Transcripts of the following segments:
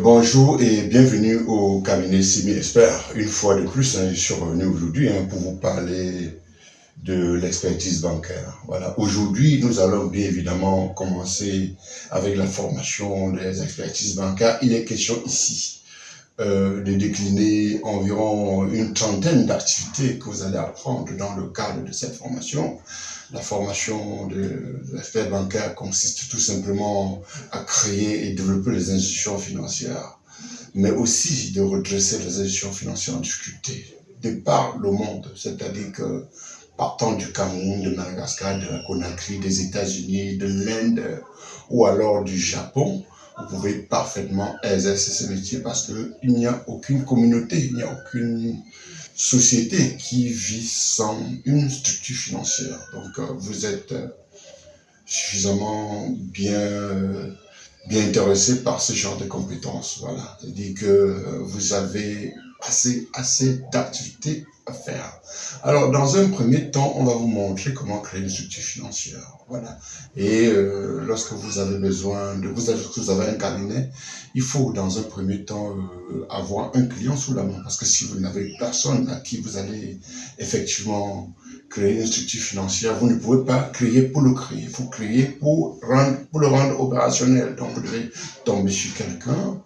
Bonjour et bienvenue au cabinet Simi Expert. Une fois de plus, je suis revenu aujourd'hui pour vous parler de l'expertise bancaire. Voilà. Aujourd'hui, nous allons bien évidemment commencer avec la formation des expertises bancaires. Il est question ici de décliner environ une trentaine d'activités que vous allez apprendre dans le cadre de cette formation. La formation de l'expert bancaire consiste tout simplement à créer et développer les institutions financières, mais aussi de redresser les institutions financières en difficulté de par le monde. C'est-à-dire que partant du Cameroun, de Madagascar, de la Conakry, des États-Unis, de l'Inde ou alors du Japon, vous pouvez parfaitement exercer ce métier parce qu'il n'y a aucune communauté, il n'y a aucune société qui vit sans une structure financière. Donc, vous êtes suffisamment bien intéressé par ce genre de compétences. Voilà. C'est-à-dire que vous avez assez d'activités à faire. Alors, dans un premier temps, on va vous montrer comment créer une structure financière. Voilà. Et lorsque vous avez besoin vous avez un cabinet, il faut dans un premier temps avoir un client sous la main. Parce que si vous n'avez personne à qui vous allez effectivement créer une structure financière, vous ne pouvez pas créer pour le créer. Il faut créer pour le rendre opérationnel. Donc, vous devez tomber sur quelqu'un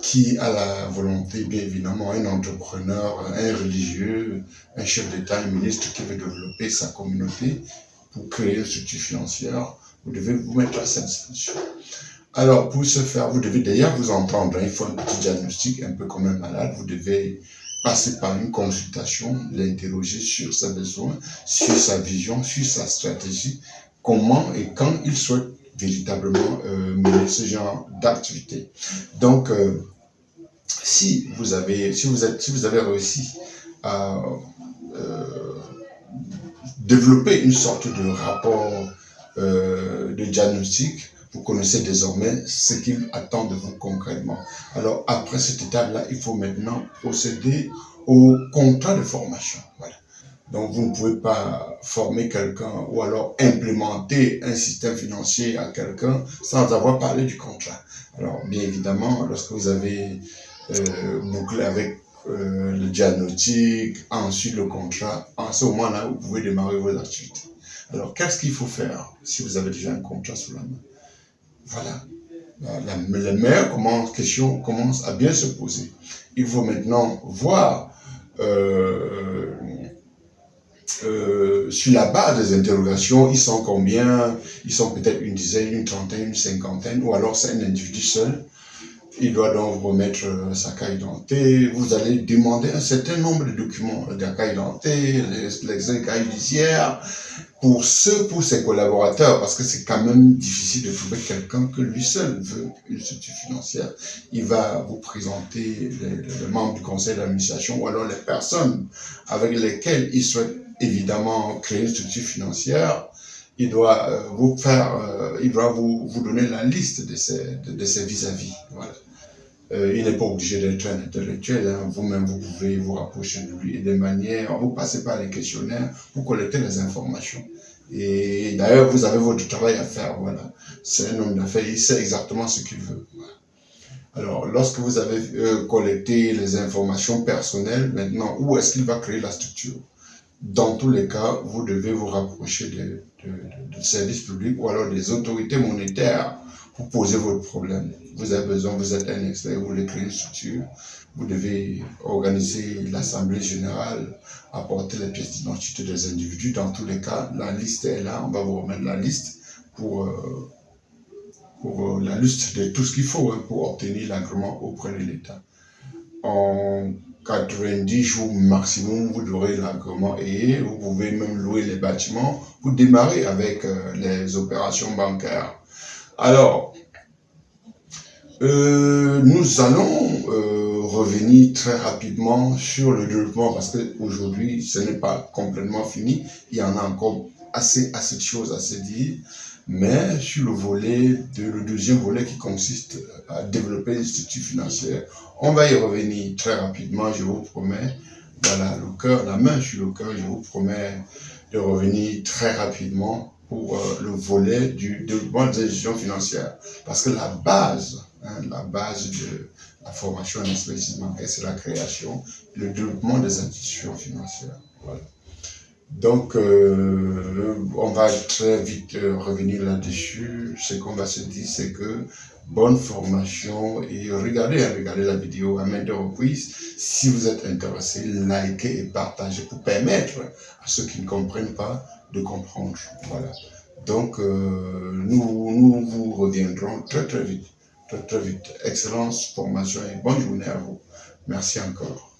qui a la volonté, bien évidemment, un entrepreneur, un religieux, un chef d'État, un ministre qui veut développer sa communauté pour créer une structure financière. Vous devez vous mettre à cette situation. Alors, pour ce faire, vous devez d'ailleurs vous entendre. Il faut un petit diagnostic, un peu comme un malade. Vous devez passer par une consultation, l'interroger sur ses besoins, sur sa vision, sur sa stratégie, comment et quand il souhaite véritablement mener ce genre d'activité. Donc, si vous avez réussi à développer une sorte de rapport de diagnostic, vous connaissez désormais ce qu'il attend de vous concrètement. Alors, après cette étape-là, il faut maintenant procéder au contrat de formation. Voilà. Donc, vous ne pouvez pas former quelqu'un ou alors implémenter un système financier à quelqu'un sans avoir parlé du contrat. Alors, bien évidemment, lorsque vous avez bouclé avec le diagnostic, ensuite le contrat, en ce moment-là, vous pouvez démarrer vos activités. Alors, qu'est-ce qu'il faut faire si vous avez déjà un contrat sous la main? Voilà. La meilleure question commence à bien se poser. Il faut maintenant voir sur la base des interrogations, ils sont combien? Ils sont peut-être une dizaine, une trentaine, une cinquantaine, ou alors c'est un individu seul. Il doit donc vous remettre sa carte d'identité. Vous allez demander un certain nombre de documents, la carte d'identité, l'extrait judiciaire, pour ses collaborateurs, parce que c'est quand même difficile de trouver quelqu'un que lui seul veut une structure financière. Il va vous présenter les membres du conseil d'administration ou alors les personnes avec lesquelles il souhaite évidemment créer une structure financière. Il doit vous donner la liste de ses vis-à-vis. Voilà. Il n'est pas obligé d'être un intellectuel. Vous-même, vous pouvez vous rapprocher de lui. Et de manière, vous passez par les questionnaires pour collecter les informations. Et d'ailleurs, vous avez votre travail à faire. Voilà. C'est un homme d'affaires, il sait exactement ce qu'il veut. Voilà. Alors, lorsque vous avez collecté les informations personnelles, maintenant, où est-ce qu'il va créer la structure? Dans tous les cas, vous devez vous rapprocher de services publics ou alors des autorités monétaires pour poser votre problème. Vous avez besoin, vous êtes un expert, vous voulez créer une structure, vous devez organiser l'assemblée générale, apporter les pièces d'identité des individus. Dans tous les cas, la liste est là, on va vous remettre la liste pour la liste de tout ce qu'il faut pour obtenir l'agrément auprès de l'État. En 90 jours maximum, vous aurez l'agrément et vous pouvez même louer les bâtiments pour démarrer avec les opérations bancaires. Alors, nous allons revenir très rapidement sur le développement parce qu'aujourd'hui, ce n'est pas complètement fini. Il y en a encore assez de choses à se dire. Mais sur le deuxième volet qui consiste à développer une structure financière, on va y revenir très rapidement, je vous promets. Voilà, la main sur le cœur, je vous promets de revenir très rapidement pour le volet du développement des institutions financières. Parce que la base de la formation en expertise bancaire, c'est la création, le développement des institutions financières. Voilà. Donc, on va très vite revenir là-dessus. Ce qu'on va se dire, c'est que bonne formation et regardez la vidéo à maintes reprises. Si vous êtes intéressé, likez et partagez pour permettre à ceux qui ne comprennent pas de comprendre. Voilà. Donc, nous vous reviendrons très vite. Très vite. Excellente formation et bonne journée à vous. Merci encore.